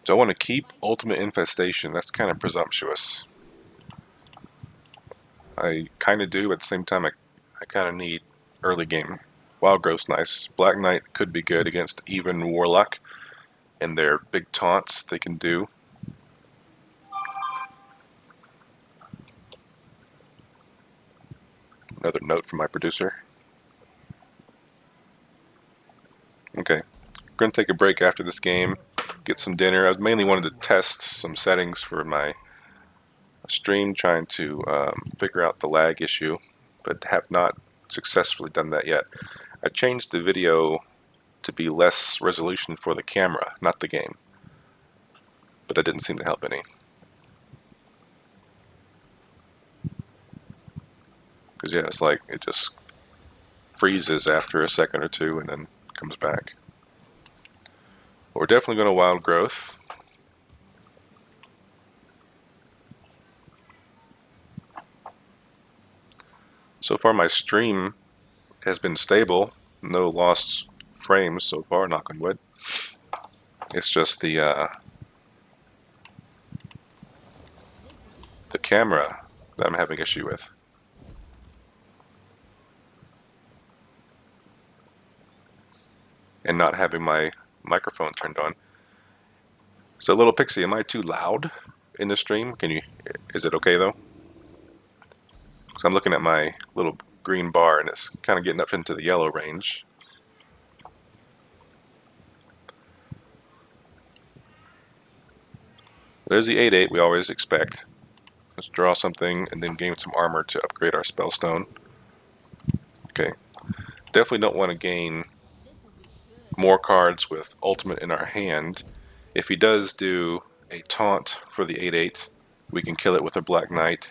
Do I want to keep Ultimate Infestation? That's kind of presumptuous. I kind of do, but at the same time I kind of need early game. Wild Growth's nice. Black Knight could be good against Even Warlock and their big taunts they can do. Another note from my producer. Okay, going to take a break after this game, get some dinner. I mainly wanted to test some settings for my stream, trying to figure out the lag issue, but have not successfully done that yet. I changed the video to be less resolution for the camera, not the game, but that didn't seem to help any. Because yeah, it's like it just freezes after a second or two and then comes back. We're definitely going to Wild Growth. So far my stream has been stable, no lost frames so far, knock on wood. It's just the camera that I'm having issue with. And not having my microphone turned on. So Little Pixie, am I too loud in the stream? Is it okay though? Because I'm looking at my little green bar and it's kind of getting up into the yellow range. There's the 8/8 we always expect. Let's draw something and then gain some armor to upgrade our spellstone. Okay. Definitely don't want to gain more cards with ultimate in our hand. If he does do a taunt for the 8/8, we can kill it with a Black Knight.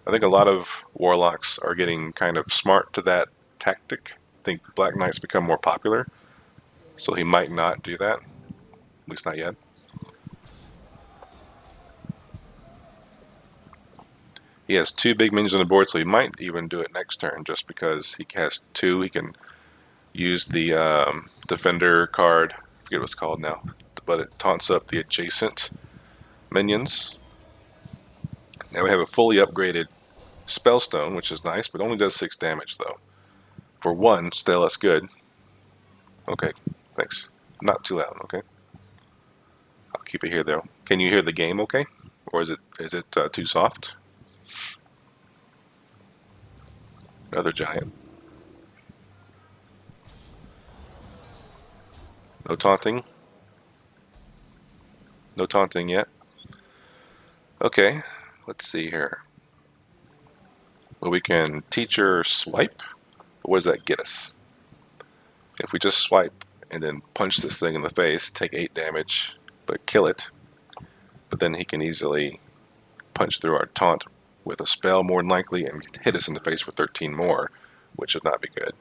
I think a lot of warlocks are getting kind of smart to that tactic. I think Black Knights become more popular, so he might not do that, at least not yet. He has 2 big minions on the board, so he might even do it next turn just because he has 2. He can use the defender card, I forget what it's called now, but it taunts up the adjacent minions. Now we have a fully upgraded spellstone, which is nice, but only does 6 damage though. For 1, still that's good. Okay, thanks. Not too loud, okay? I'll keep it here though. Can you hear the game okay? Or is it too soft? Another giant. No taunting. No taunting yet. Okay, let's see here. Well, we can teacher swipe. But what does that get us? If we just swipe and then punch this thing in the face, take 8 damage, but kill it. But then he can easily punch through our taunt with a spell more than likely and hit us in the face for 13 more, which would not be good.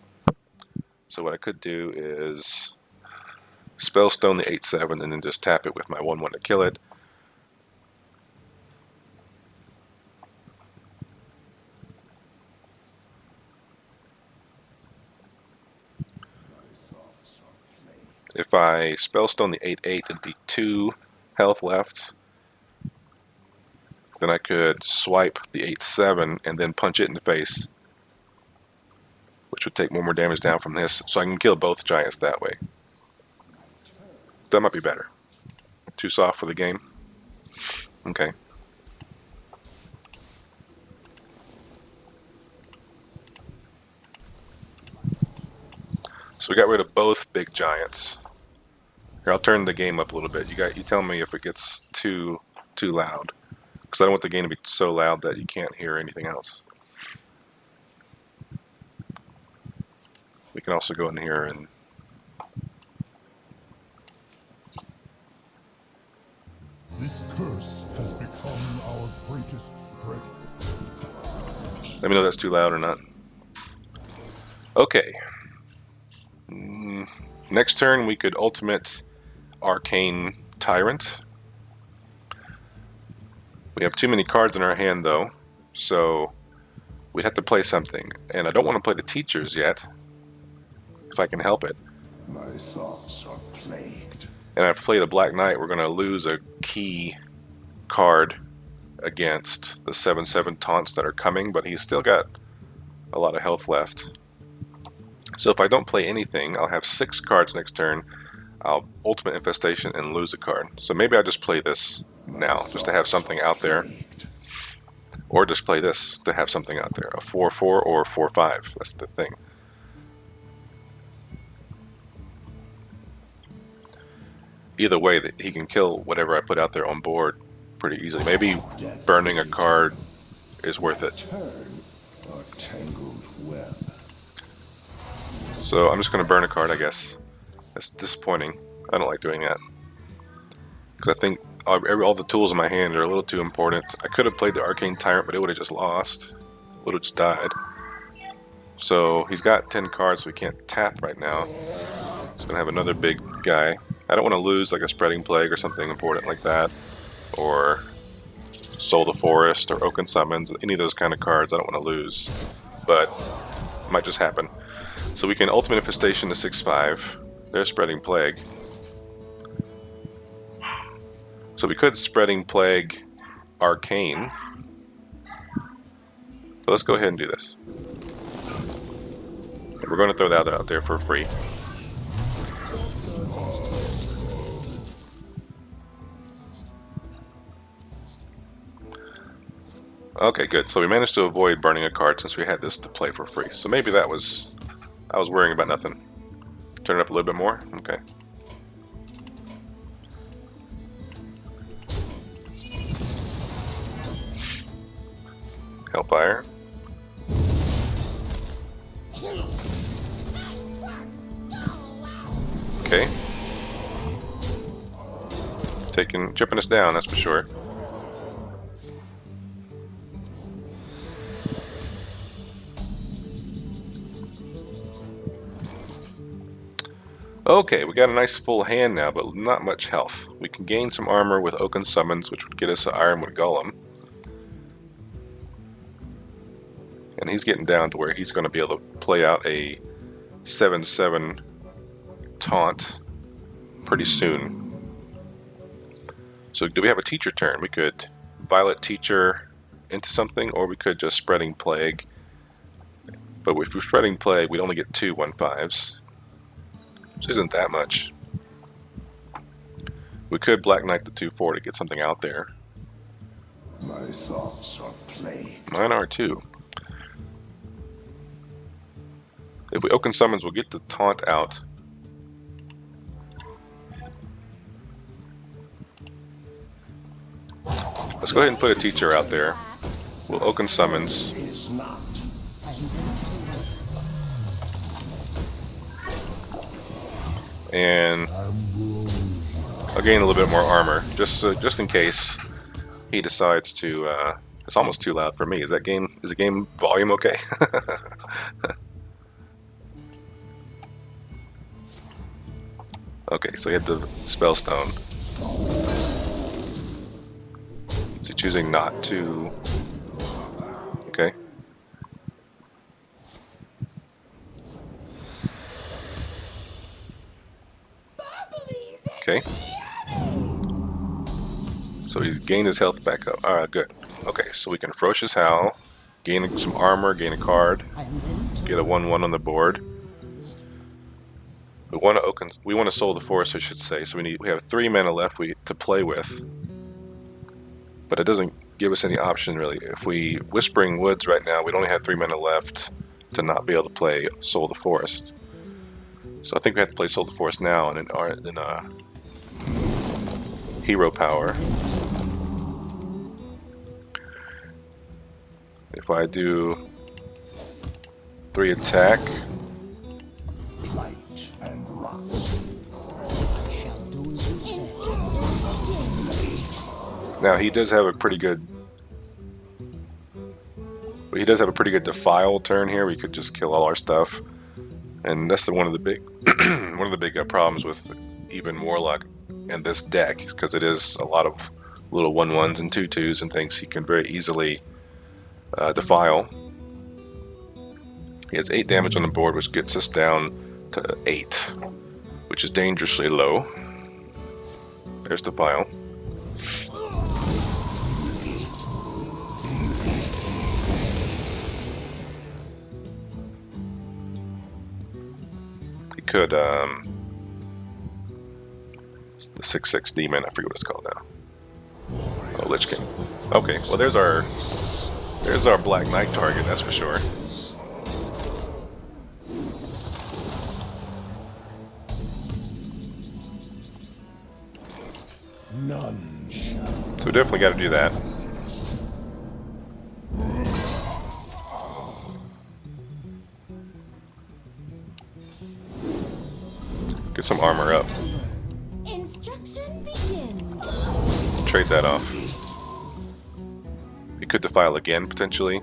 So what I could do is spellstone the 8/7 and then just tap it with my 1/1 to kill it. If I spellstone the 8/8, it'd be 2 health left. Then I could swipe the 8/7 and then punch it in the face, which would take more damage down from this, so I can kill both giants that way. That might be better. Too soft for the game? Okay. So we got rid of both big giants. Here, I'll turn the game up a little bit. You tell me if it gets too loud, because I don't want the game to be so loud that you can't hear anything else. We can also go in here and this curse has become our greatest strength. let me know if that's too loud or not. Okay. Next turn we could ultimate Arcane Tyrant. We have too many cards in our hand though, so we'd have to play something. And I don't want to play the teachers yet, if I can help it. My thoughts are plagued. And if I play the Black Knight, we're going to lose a key card against the 7/7 taunts that are coming, but he's still got a lot of health left. So if I don't play anything, I'll have 6 cards next turn. I'll Ultimate Infestation and lose a card. So maybe I just play this now, just to have something out there. Or just play this to have something out there. A 4/4 or 4/5. That's the thing. Either way, that he can kill whatever I put out there on board pretty easily. Maybe burning a card is worth it. So I'm just going to burn a card, I guess. That's disappointing. I don't like doing that. Because I think all the tools in my hand are a little too important. I could have played the Arcane Tyrant, but it would have just lost. Would have just died. So he's got 10 cards, so we can't tap right now. He's going to have another big guy. I don't want to lose like a Spreading Plague or something important like that. Or Soul the Forest or Oaken Summons. Any of those kind of cards I don't want to lose. But it might just happen. So we can Ultimate Infestation to 6/5. There's Spreading Plague. So we could Spreading Plague Arcane. But let's go ahead and do this. And we're going to throw that out there for free. Okay, good. So we managed to avoid burning a card since we had this to play for free. So maybe that was... I was worrying about nothing. Turn it up a little bit more? Okay. Hellfire. Okay. Chipping us down, that's for sure. Okay, we got a nice full hand now, but not much health. We can gain some armor with Oaken Summons, which would get us an Ironwood Golem. And he's getting down to where he's going to be able to play out a 7/7 taunt pretty soon. So do we have a teacher turn? We could Violet Teacher into something, or we could just Spreading Plague. But if we're Spreading Plague, we'd only get 2 1/5s. Which isn't that much. We could Black Knight the 2/4 to get something out there. My thoughts are plagued. Mine are too. If we Oaken Summons, we'll get the taunt out. Let's go ahead and put a teacher out there. We'll Oaken Summons. And I'll gain a little bit more armor, just in case he decides to. It's almost too loud for me. Is the game volume okay? Okay, so he had the Spellstone. Is he choosing not to? Okay. Okay. So he's gained his health back up. Alright, good. Okay, so we can Ferocious Howl, gain some armor, gain a card, get a 1/1 on the board. We want to Soul the Forest, I should say. So we have 3 mana left to play with. But it doesn't give us any option really. If we Whispering Woods right now, we'd only have 3 mana left to not be able to play Soul the Forest. So I think we have to play Soul the Forest now and then Hero Power. If I do 3 attack. Now he does have a pretty good. He does have a pretty good Defile turn here. We could just kill all our stuff, and that's one of the big problems with Even Warlock and this deck, because it is a lot of little 1/1s and 2/2s and things. He can very easily Defile. He has 8 damage on the board, which gets us down to 8, which is dangerously low. There's the pile. He could, the 6/6 demon, I forget what it's called now. Oh, Lich King. Okay, well there's our Black Knight target, that's for sure. None shall. So we definitely got to do that. Get some armor up. Instruction begins. Trade that off. We could defile again, potentially.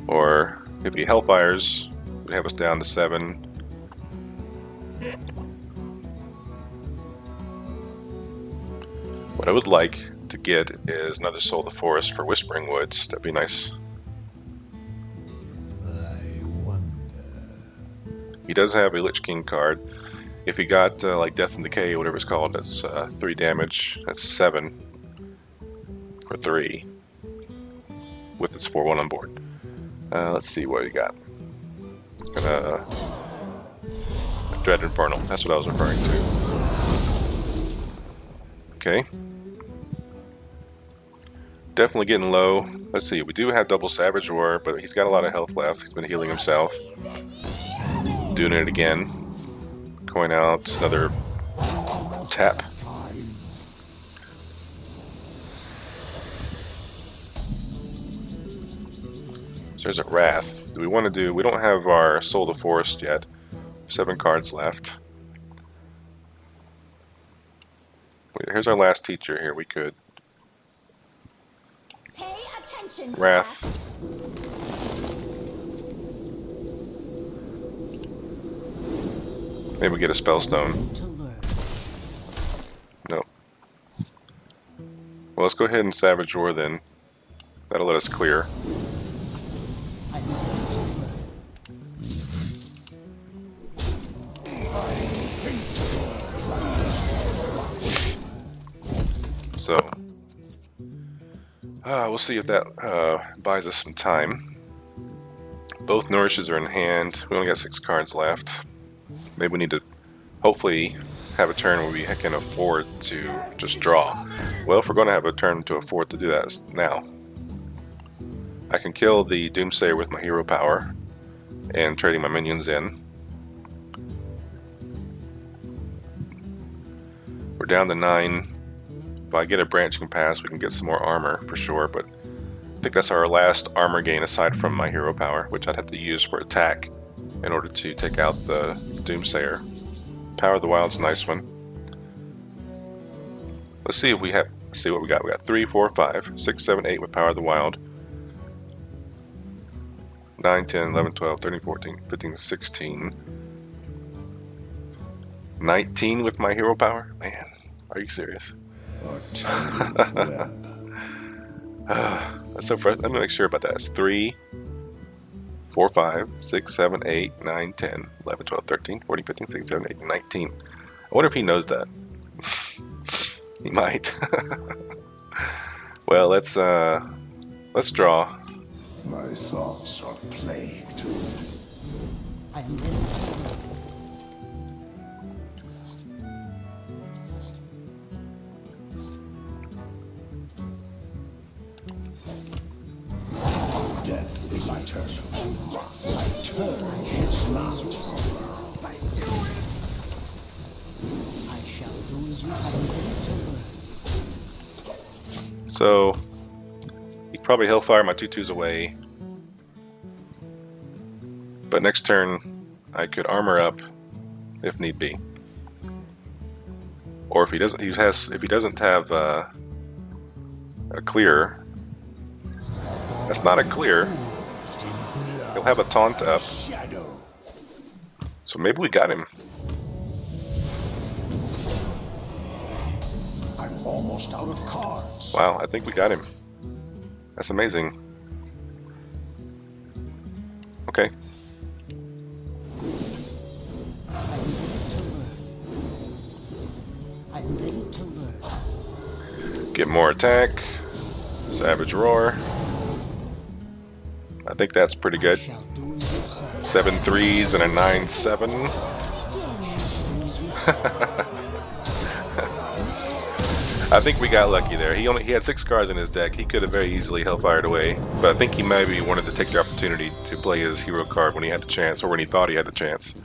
Or if he Hellfires, would have us down to 7. What I would like to get is another Soul of the Forest for Whispering Woods. That'd be nice. I wonder. He does have a Lich King card. If he got like Death and Decay, whatever it's called, that's 3 damage. That's 7 for 3 with its 4/1 on board. Let's see what we got. Dread Infernal. That's what I was referring to. Okay. Definitely getting low. Let's see. We do have double Savage Roar, but he's got a lot of health left. He's been healing himself. Doing it again. Coin out. Another tap. So there's a Wrath. Do we want to do... We don't have our Soul of the Forest yet. 7 cards left. Wait, here's our last teacher here. We could... Pay attention, Wrath. class. Maybe we get a Spellstone. Nope. Well, let's go ahead and Savage Roar then. That'll let us clear. So, we'll see if that buys us some time. Both Nourishes are in hand. We only got 6 cards left. Maybe we need to, hopefully, have a turn where we can afford to just draw. Well, if we're going to have a turn to afford to do that now, I can kill the Doomsayer with my hero power and trading my minions in. We're down to 9. If I get a Branching Pass, we can get some more armor for sure, but I think that's our last armor gain aside from my hero power, which I'd have to use for attack in order to take out the Doomsayer. Power of the Wild's a nice one. Let's see if we have, see what we got. We got 3, 4, 5, 6, 7, 8 with Power of the Wild. 9, 10, 11, 12, 13, 14, 15, 16. 19 with my hero power? Man, are you serious? That's so frustrating. Let me make sure about that. It's 3, 4, 5, 6, 7, 8, 9, 10, 11, 12, 13, 14, 15, 16, 17, 18, 19. I wonder if he knows that. He might. Well, let's draw. My thoughts are plagued. I am ready to work. Death is eternal. Instruction Turn is not. I shall do as you have ready to work. So, he could probably Hellfire my 2/2s away. But next turn, I could armor up if need be. Or if he doesn't, if he doesn't have a clear, that's not a clear. He'll have a taunt up. Shadow. So maybe we got him. I'm almost out of cards. Wow, I think we got him. That's amazing. Okay. I am ready to work. I'm ready to learn. Get more attack. Savage Roar. I think that's pretty I good. shall do as you say. 7 3s and a 9/7. I think we got lucky there. He had 6 cards in his deck. He could have very easily hellfired away, but I think he maybe wanted to take the opportunity to play his hero card when he had the chance, or when he thought he had the chance.